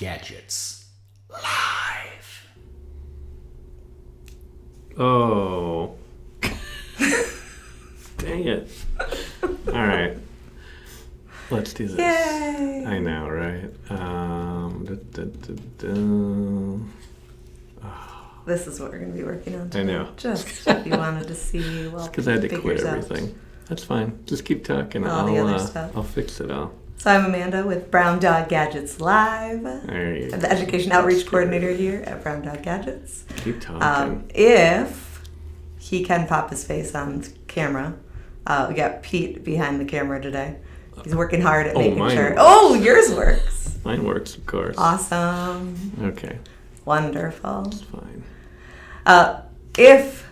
Gadgets live. Oh. Dang it. All right. Let's do this. Yay! I know, right? This is what we're going to be working on today. I know. Just if you wanted to see, well, because I had to quit figures out everything. That's fine. Just keep talking. all the other stuff. I'll fix it all. So I'm Amanda with Brown Dog Gadgets Live. There you go. I'm the Education Outreach Coordinator here at Brown Dog Gadgets. Keep talking. If he can pop his face on camera, we got Pete behind the camera today. He's working hard at making mine sure. works. Oh, yours works. Mine works, of course. Awesome. Okay. Wonderful. It's fine. If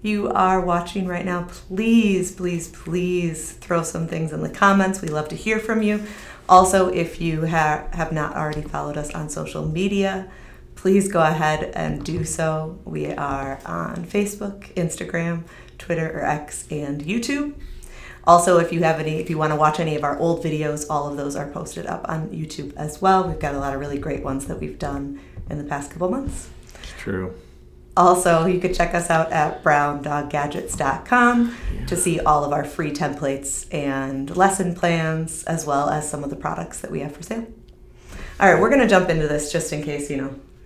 you are watching right now, please, please, please throw some things in the comments. We love to hear from you. Also, if you have not already followed us on social media, please go ahead and do so. We are on Facebook, Instagram, Twitter or X, and YouTube. Also, if you want to watch any of our old videos, all of those are posted up on YouTube as well. We've got a lot of really great ones that we've done in the past couple months. It's true. Also, you could check us out at browndoggadgets.com to see all of our free templates and lesson plans, as well as some of the products that we have for sale. All right, we're going to jump into this just in case,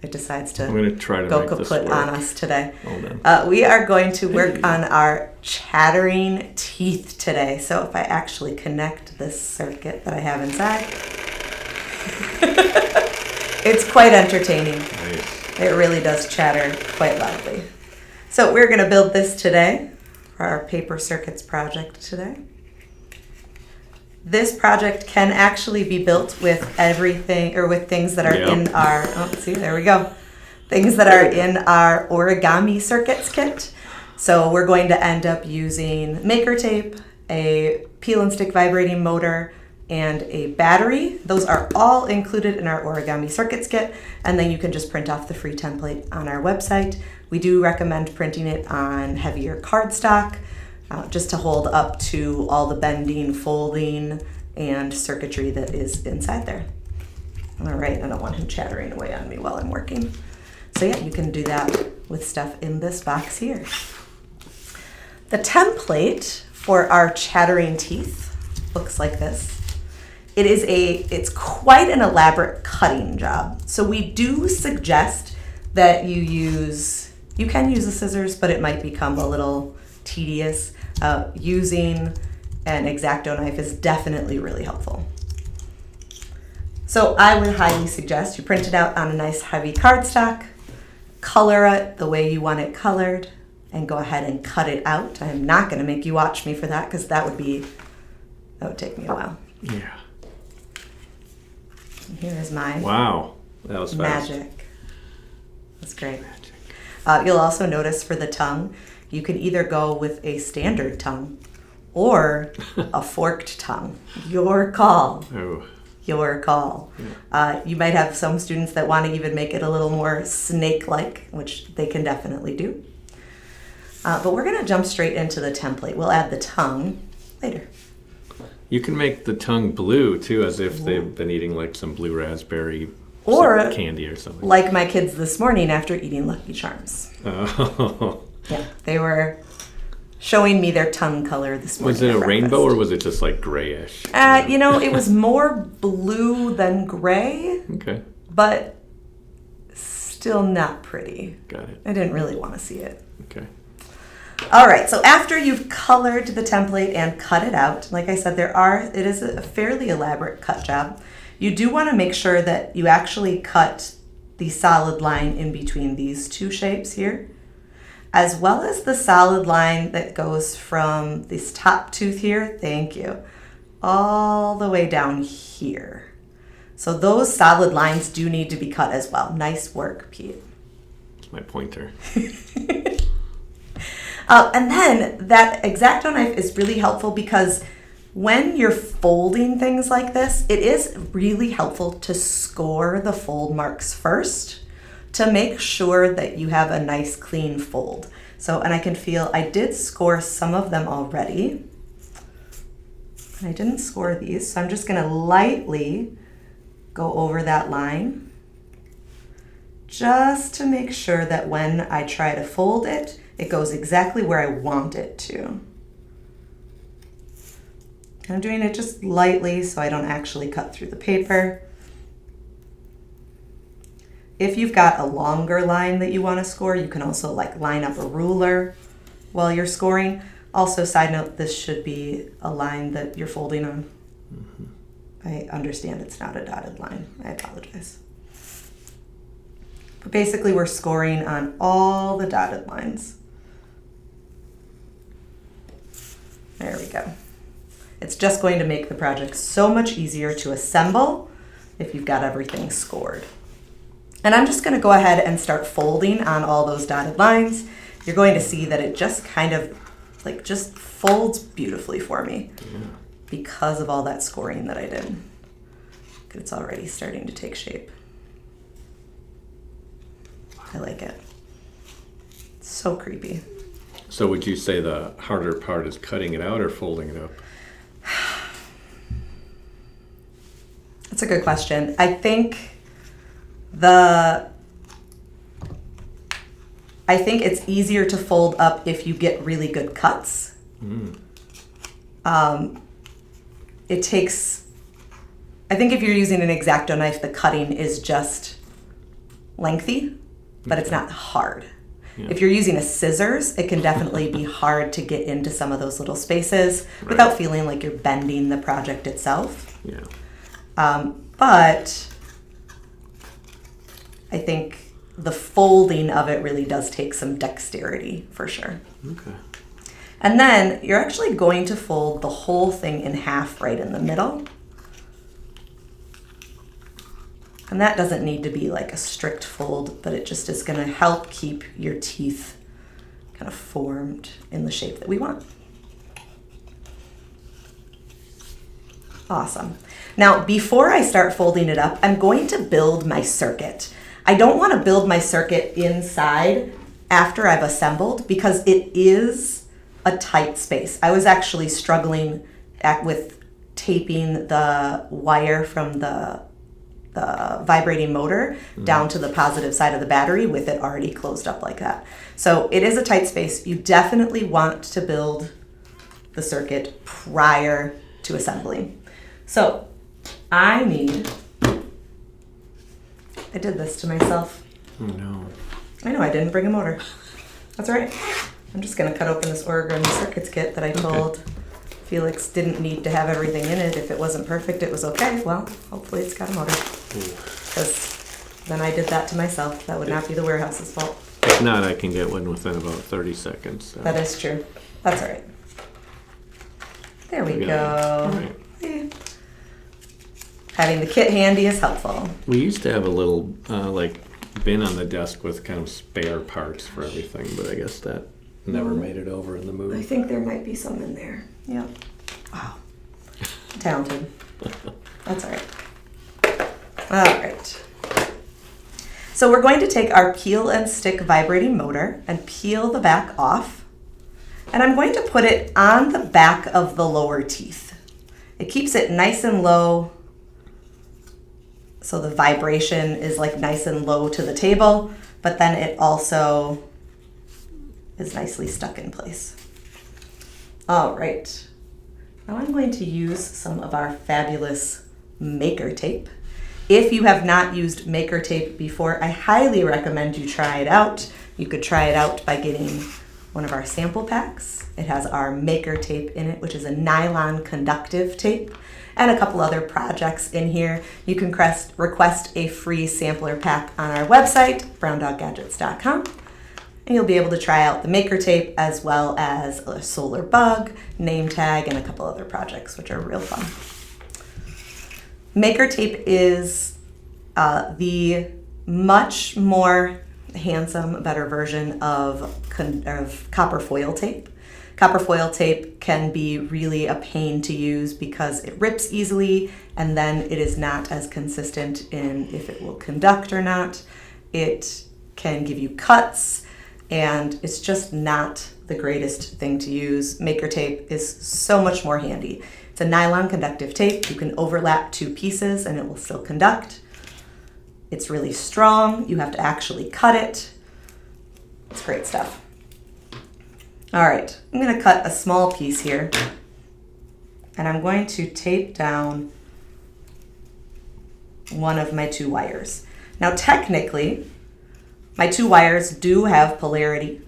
it decides to I'm going to try to go make this kaput work. on us today. Hold on. We are going to work on our chattering teeth today. So if I actually connect this circuit that I have inside, it's quite entertaining. Nice. It really does chatter quite loudly. So we're going to build this today for our paper circuits project today. This project can actually be built with everything, or with things that are in our, things that are in our origami circuits kit. So we're going to end up using maker tape, a peel and stick vibrating motor, and a battery. Those are all included in our origami circuits kit, and then you can just print off the free template on our website. We do recommend printing it on heavier cardstock, just to hold up to all the bending, folding, and circuitry that is inside there. All right, I don't want him chattering away on me while I'm working. So yeah, you can do that with stuff in this box here. The template for our chattering teeth looks like this. It's quite an elaborate cutting job. So we do suggest that you can use the scissors, but it might become a little tedious. Using an X-Acto knife is definitely really helpful. So I would highly suggest you print it out on a nice heavy cardstock, color it the way you want it colored, and go ahead and cut it out. I'm not going to make you watch me for that because that would take me a while. Yeah. Here's my That was fast. magic. That's great. You'll also notice for the tongue, you can either go with a standard tongue or a forked tongue. Your call. Oh. Your call. Yeah. You might have some students that want to even make it a little more snake-like, which they can definitely do. But we're going to jump straight into the template. We'll add the tongue later. You can make the tongue blue too, as if they've been eating like some blue raspberry or candy or something. Like my kids this morning after eating Lucky Charms. Oh. Yeah, they were showing me their tongue color this morning. Was it a at rainbow breakfast. or was it just like grayish? It was more blue than gray, Okay. but still not pretty. Got it. I didn't really want to see it. Okay. All right, so after you've colored the template and cut it out, like I said, it is a fairly elaborate cut job. You do want to make sure that you actually cut the solid line in between these two shapes here, as well as the solid line that goes from this top tooth here, thank you, all the way down here. So those solid lines do need to be cut as well. Nice work, Pete. It's my pointer. And then that X-Acto knife is really helpful because when you're folding things like this, it is really helpful to score the fold marks first to make sure that you have a nice clean fold. So, and I can feel I did score some of them already. And I didn't score these, so I'm just gonna lightly go over that line just to make sure that when I try to fold it, it goes exactly where I want it to. I'm doing it just lightly so I don't actually cut through the paper. If you've got a longer line that you want to score, you can also like line up a ruler while you're scoring. Also, side note, this should be a line that you're folding on. I understand it's not a dotted line. I apologize. But basically, we're scoring on all the dotted lines. There we go. It's just going to make the project so much easier to assemble if you've got everything scored. And I'm just going to go ahead and start folding on all those dotted lines. You're going to see that it just kind of like just folds beautifully for me because of all that scoring that I did. It's already starting to take shape. I like it. It's so creepy. So would you say the harder part is cutting it out or folding it up? That's a good question. I think it's easier to fold up if you get really good cuts. I think if you're using an X-Acto knife, the cutting is just lengthy, but it's not hard. Yeah. If you're using a scissors, it can definitely be hard to get into some of those little spaces without feeling like you're bending the project itself. Yeah. But I think the folding of it really does take some dexterity for sure. Okay. And then you're actually going to fold the whole thing in half right in the middle. And that doesn't need to be like a strict fold, but it just is going to help keep your teeth kind of formed in the shape that we want. Awesome. Now, before I start folding it up, I'm going to build my circuit. I don't want to build my circuit inside after I've assembled because it is a tight space. I was actually struggling with taping the wire from the vibrating motor down to the positive side of the battery with it already closed up like that. So it is a tight space. You definitely want to build the circuit prior to assembling. So I did this to myself. Oh no. I know, I didn't bring a motor. That's all right. I'm just gonna cut open this origami circuits kit that I told Felix didn't need to have everything in it. If it wasn't perfect, it was okay. Well, hopefully it's got a motor. Because then I did that to myself. That would not be the warehouse's fault. If not, I can get one within about 30 seconds. So. That is true. That's all right. There we go. All right. Yeah. Having the kit handy is helpful. We used to have a little bin on the desk with kind of spare parts for everything, but I guess that never made it over in the move. I think there might be some in there. Yep. Wow. Talented. That's all right. All right. So we're going to take our peel and stick vibrating motor and peel the back off. And I'm going to put it on the back of the lower teeth. It keeps it nice and low. So the vibration is like nice and low to the table, but then it also is nicely stuck in place. All right. Now I'm going to use some of our fabulous maker tape. If you have not used maker tape before, I highly recommend you try it out. You could try it out by getting one of our sample packs. It has our maker tape in it, which is a nylon conductive tape, and a couple other projects in here. You can request a free sampler pack on our website, browndoggadgets.com. And you'll be able to try out the maker tape as well as a solar bug, name tag, and a couple other projects, which are real fun. Maker tape is the much more handsome, better version of copper foil tape. Copper foil tape can be really a pain to use because it rips easily and then it is not as consistent in if it will conduct or not. It can give you cuts and it's just not the greatest thing to use. Maker tape is so much more handy. It's a nylon conductive tape. You can overlap two pieces and it will still conduct. It's really strong. You have to actually cut it. It's great stuff. All right, I'm going to cut a small piece here, and I'm going to tape down one of my 2 wires. Now, technically, my 2 wires do have polarity.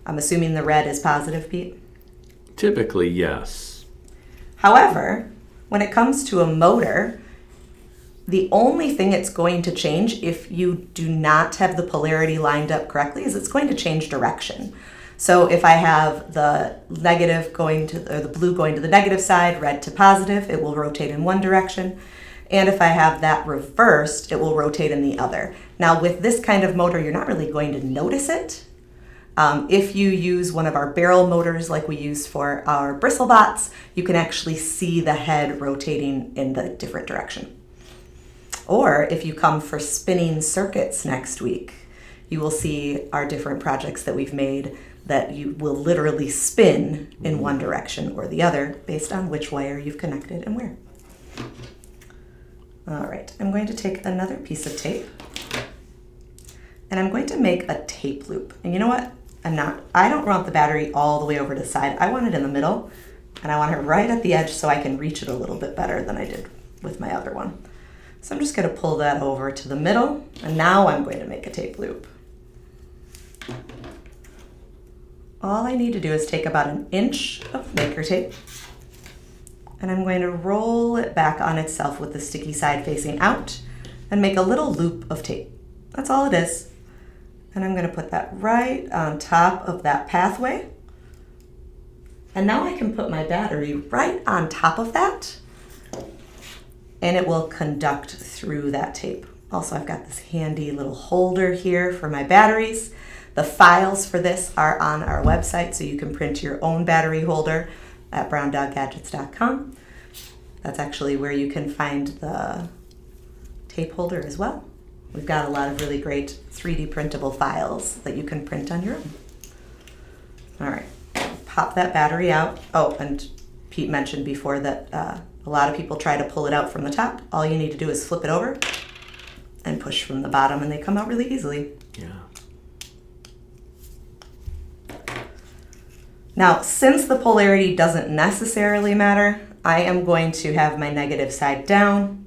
I'm assuming the red is positive, Pete? Typically, yes. However, when it comes to a motor, the only thing it's going to change if you do not have the polarity lined up correctly is it's going to change direction. So if I have the negative going to, or the blue going to the negative side, red to positive, it will rotate in one direction. And if I have that reversed, it will rotate in the other. Now with this kind of motor, you're not really going to notice it. If you use one of our barrel motors like we use for our bristle bots, you can actually see the head rotating in the different direction. Or if you come for spinning circuits next week, you will see our different projects that we've made that you will literally spin in one direction or the other based on which wire you've connected and where. All right, I'm going to take another piece of tape and I'm going to make a tape loop. And you know what? I don't want the battery all the way over to the side. I want it in the middle, and I want it right at the edge so I can reach it a little bit better than I did with my other one. So I'm just going to pull that over to the middle, and now I'm going to make a tape loop. All I need to do is take about 1 inch of maker tape, and I'm going to roll it back on itself with the sticky side facing out and make a little loop of tape. That's all it is. And I'm going to put that right on top of that pathway. And now I can put my battery right on top of that, and it will conduct through that tape. Also, I've got this handy little holder here for my batteries. The files for this are on our website, so you can print your own battery holder at browndoggadgets.com. That's actually where you can find the tape holder as well. We've got a lot of really great 3D printable files that you can print on your own. All right, pop that battery out. Oh, and Pete mentioned before that a lot of people try to pull it out from the top. All you need to do is flip it over and push from the bottom, and they come out really easily. Yeah. Now, since the polarity doesn't necessarily matter, I am going to have my negative side down.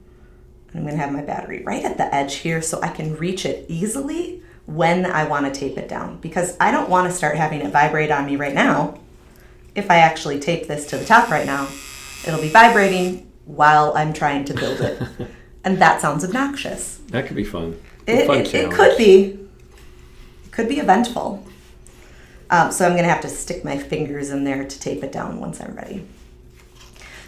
I'm going to have my battery right at the edge here so I can reach it easily when I want to tape it down, because I don't want to start having it vibrate on me right now. If I actually tape this to the top right now, it'll be vibrating while I'm trying to build it. And that sounds obnoxious. That could be fun. It could be. It could be eventful. So I'm going to have to stick my fingers in there to tape it down once I'm ready.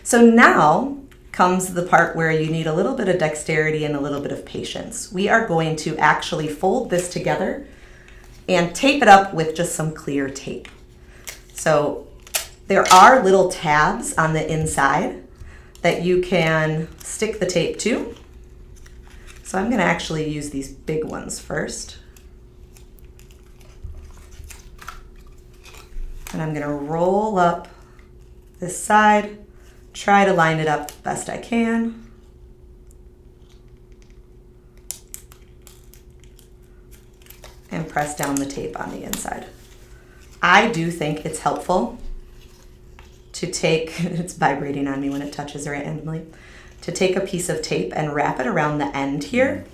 So now comes the part where you need a little bit of dexterity and a little bit of patience. We are going to actually fold this together and tape it up with just some clear tape. So there are little tabs on the inside that you can stick the tape to. So I'm going to actually use these big ones first. And I'm going to roll up this side, try to line it up best I can. And press down the tape on the inside. I do think it's helpful to take, it's vibrating on me when it touches randomly, to take a piece of tape and wrap it around the end here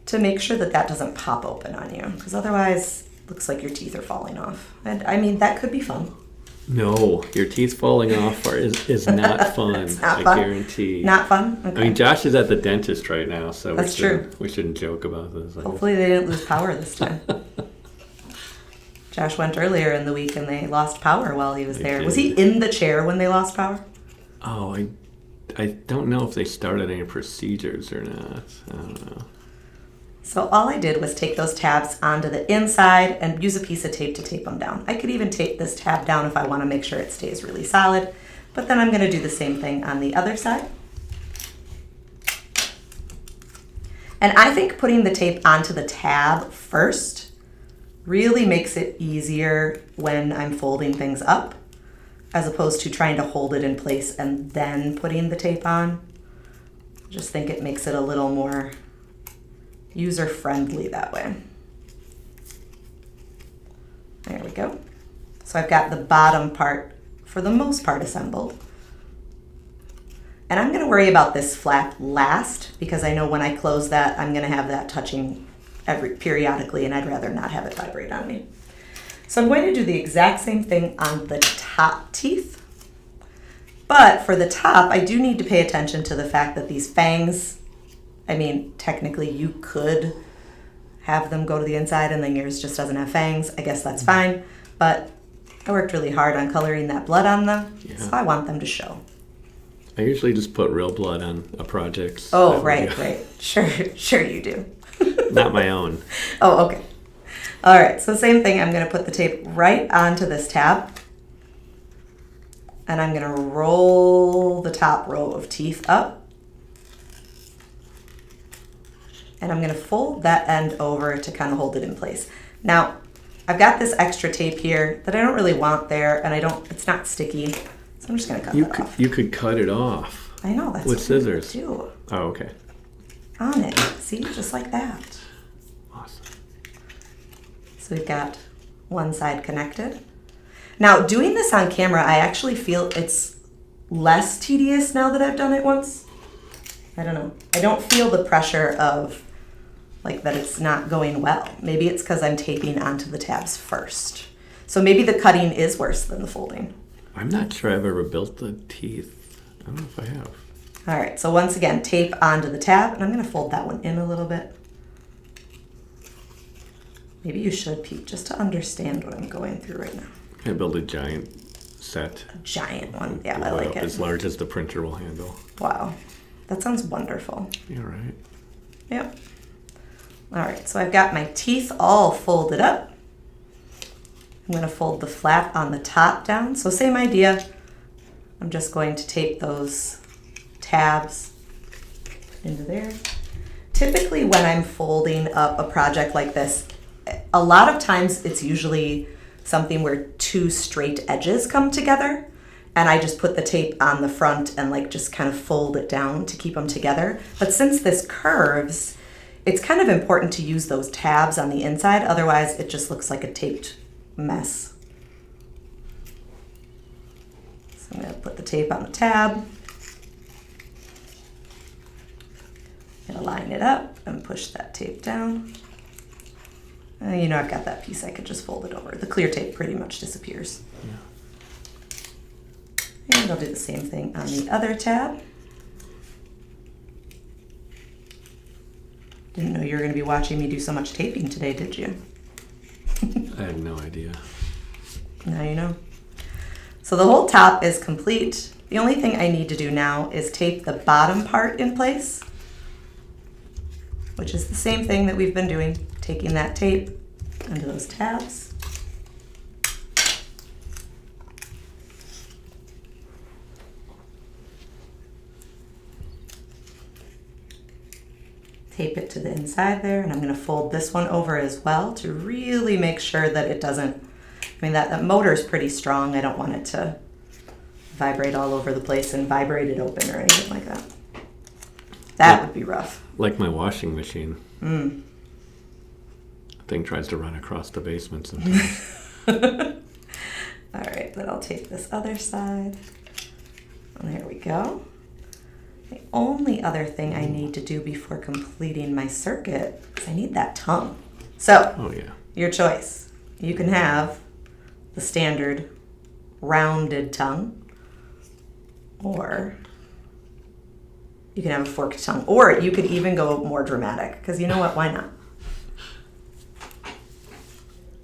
to make sure that that doesn't pop open on you, because otherwise it looks like your teeth are falling off. And I mean, that could be fun. No, your teeth falling off is not fun. It's not I fun? guarantee. Not fun? Okay. I mean, Josh is at the dentist right now, so That's true. We shouldn't joke about this. Hopefully they didn't lose power this time. Josh went earlier in the week and they lost power while he was there. Was he in the chair when they lost power? Oh, I don't know if they started any procedures or not. I don't know. So all I did was take those tabs onto the inside and use a piece of tape to tape them down. I could even tape this tab down if I want to make sure it stays really solid, but then I'm going to do the same thing on the other side. And I think putting the tape onto the tab first really makes it easier when I'm folding things up, as opposed to trying to hold it in place and then putting the tape on. I just think it makes it a little more user-friendly that way. There we go. So I've got the bottom part, for the most part, assembled. And I'm gonna worry about this flap last because I know when I close that, I'm gonna have that touching periodically and I'd rather not have it vibrate on me. So I'm going to do the exact same thing on the top teeth. But for the top, I do need to pay attention to the fact that these fangs, I mean, technically you could have them go to the inside and then yours just doesn't have fangs. I guess that's fine. But I worked really hard on coloring that blood on them, so I want them to show. I usually just put real blood on a project. Oh, right. Sure you do. Not my own. Oh, okay. All right, so same thing. I'm going to put the tape right onto this tab. And I'm going to roll the top row of teeth up. And I'm going to fold that end over to kind of hold it in place. Now, I've got this extra tape here that I don't really want there, and it's not sticky. So I'm just going to cut that off. You could cut it off. I know, that's with scissors. Do. Oh, okay. On it. See, just like that. Awesome. So we've got one side connected. Now, doing this on camera, I actually feel it's less tedious now that I've done it once. I don't know. I don't feel the pressure of, like, that it's not going well. Maybe it's because I'm taping onto the tabs first. So maybe the cutting is worse than the folding. I'm not sure I've ever built the teeth. I don't know if I have. All right, so once again, tape onto the tab, and I'm going to fold that one in a little bit. Maybe you should, Pete, just to understand what I'm going through right now. I built a giant set. A giant one. Yeah, I like it. As large as the printer will handle. Wow. That sounds wonderful. Yeah, right. Yep. All right, so I've got my teeth all folded up. I'm going to fold the flap on the top down. So same idea. I'm just going to tape those tabs into there. Typically when I'm folding up a project like this, a lot of times it's usually something where two straight edges come together, and I just put the tape on the front and like just kind of fold it down to keep them together. But since this curves, it's kind of important to use those tabs on the inside, otherwise it just looks like a taped mess. So I'm going to put the tape on the tab, and line it up and push that tape down. You know, I've got that piece, I could just fold it over. The clear tape pretty much disappears. Yeah. And I'll do the same thing on the other tab. Didn't know you were going to be watching me do so much taping today, did you? I had no idea. Now you know. So the whole top is complete. The only thing I need to do now is tape the bottom part in place, which is the same thing that we've been doing, taking that tape under those tabs. Tape it to the inside there, and I'm going to fold this one over as well to really make sure that it doesn't, I mean, that motor is pretty strong. I don't want it to vibrate all over the place and vibrate it open or anything like that. That would be rough. Like my washing machine. Mm. The thing tries to run across the basement sometimes. All right, then I'll take this other side. And there we go. The only other thing I need to do before completing my circuit is I need that tongue. So, oh yeah, your choice. You can have the standard rounded tongue, or you can have a forked tongue, or you could even go more dramatic, because you know what, why not?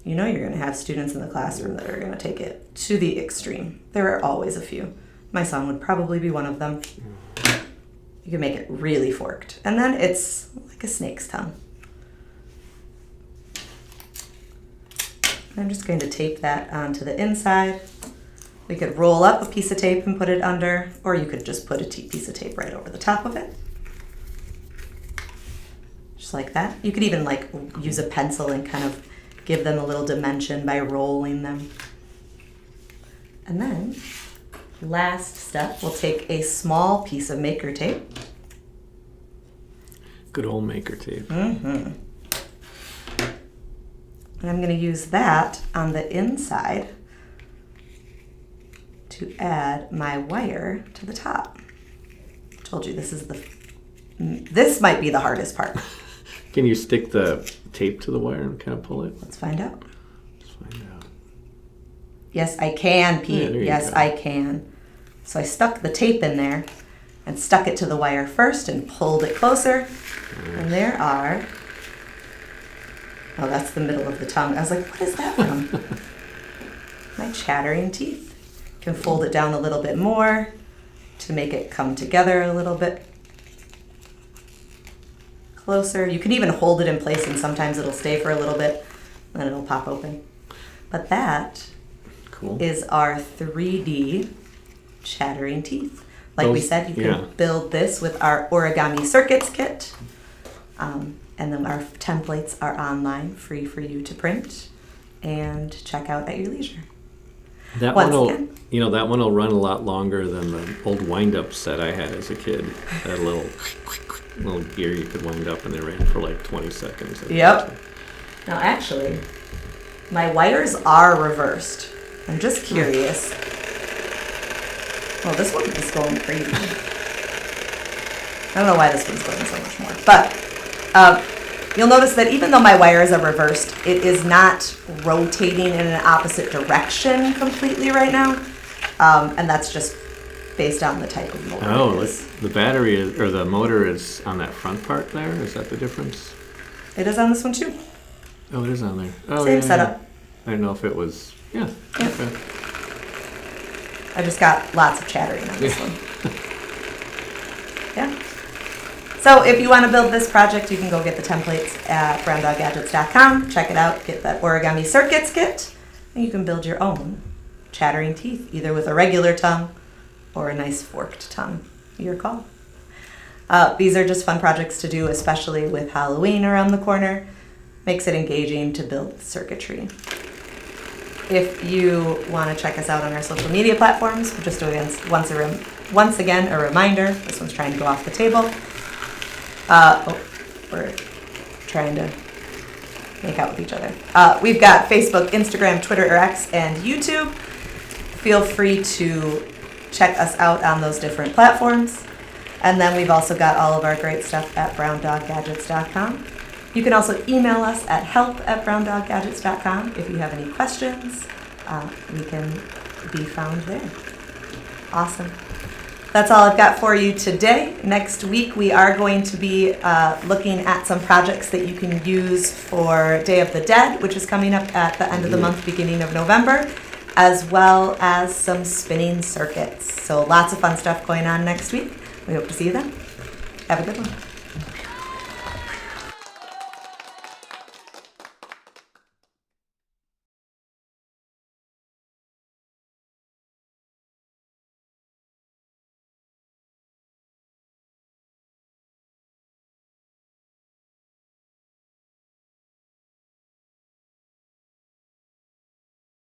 You know you're going to have students in the classroom that are going to take it to the extreme. There are always a few. My son would probably be one of them. You can make it really forked, and then it's like a snake's tongue. I'm just going to tape that onto the inside. We could roll up a piece of tape and put it under, or you could just put a piece of tape right over the top of it. Just like that. You could even like use a pencil and kind of give them a little dimension by rolling them. And then, last step, we'll take a small piece of maker tape. Good old maker tape. And I'm going to use that on the inside to add my wire to the top. Told you this might be the hardest part. Can you stick the tape to the wire and kind of pull it? Let's find out. Let's find out. Yes, I can, Pete. Yeah, there you yes, go. I can. So I stuck the tape in there and stuck it to the wire first and pulled it closer. And there are... Oh, that's the middle of the tongue. I was like, what is that from? My chattering teeth. Can fold it down a little bit more to make it come together a little bit closer. You can even hold it in place and sometimes it'll stay for a little bit, then it'll pop open. But that Cool. is our 3D chattering teeth. Like we said, you can build this with our origami circuits kit. And then our templates are online, free for you to print and check out at your leisure. That Once one will, again. that one will run a lot longer than the old wind-up set I had as a kid. That little gear you could wind up and they ran for like 20 seconds. Yep. Now actually, my wires are reversed. I'm just curious. Well, this one is going crazy. I don't know why this one's going so much more. But you'll notice that even though my wires are reversed, it is not rotating in an opposite direction completely right now. And that's just based on the type of motor. Oh, it is. the battery is, or the motor is on that front part there? Is that the difference? It is on this one too. Oh, it is on there. Oh, Same yeah, setup. I don't know if it was, Yeah. Okay. I just got lots of chattering on this one. Yeah. So if you want to build this project, you can go get the templates at browndoggadgets.com. Check it out. Get that origami circuits kit. And you can build your own chattering teeth, either with a regular tongue or a nice forked tongue. Your call. These are just fun projects to do, especially with Halloween around the corner. Makes it engaging to build circuitry. If you want to check us out on our social media platforms, we're just doing once again a reminder. This one's trying to go off the table. We're trying to make out with each other. We've got Facebook, Instagram, Twitter, or X, and YouTube. Feel free to check us out on those different platforms. And then we've also got all of our great stuff at browndoggadgets.com. You can also email us at help@browndoggadgets.com if you have any questions. We can be found there. Awesome. That's all I've got for you today. Next week, we are going to be looking at some projects that you can use for Day of the Dead, which is coming up at the end of the month, beginning of November, as well as some spinning circuits. So lots of fun stuff going on next week. We hope to see you then. Have a good one.